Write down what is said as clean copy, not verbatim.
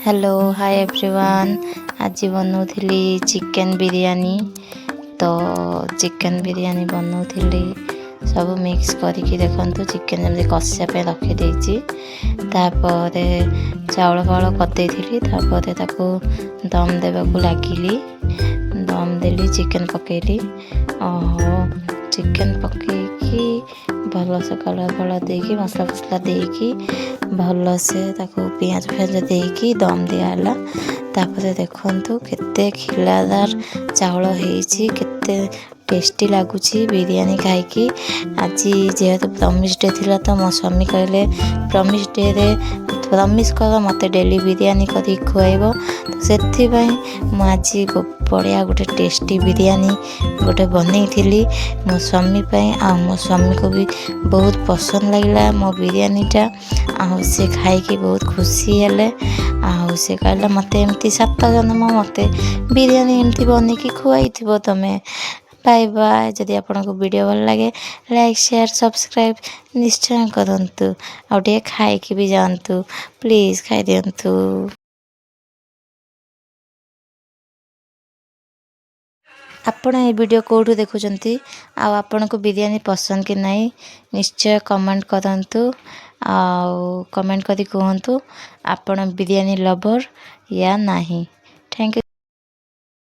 Hello hi everyone. आज Banauli chicken biryani. तो chicken biryani Banauli सब मिक्स करके देखु चिकन जमी कषापे रखीदे चाउल फाउल कदेली दम देवाक लगिली। दम देली चिकन पकेली चिकन पकईकी भल से कलर फल देकी मसला फसला देकी भल से पियाज फियाज देकी दम दियाला। तापर देखु केते खिलादार चाउल होइछि, केते टेस्टी लगुच बिरयानी खाई। आज जेहेतु प्रमिश डे थिला तो मो स्वामी कहले प्रमिश डे रे प्रमिश कर मत डेली बिरयानी करी खुआब। तो से आज बढ़िया गोटे टेस्टी बिरयानी गोटे बनई मो स्वामी आ मो स्वामी को भी बहुत पसंद लगिला मो बिरयानीटा। से खाई बहुत खुशी हेले। से कहला मत एमती 7 जन्म मत बिरयानी एमती बनई खुआई तुम्हें। Bye bye. जदि आपको वीडियो भल लगे लाइक शेयर सब्सक्राइब निश्चय करंतु। आउटे खाई भी जानतु प्लीज खाई दियंतु। आपण ये वीडियो कोठू देखुचंती आपण को बिरयानी पसंद कि नहीं निश्चय कमेंट करंतु। कमेंट करी कहंतु आपण बिरयानी लवर या नहीं।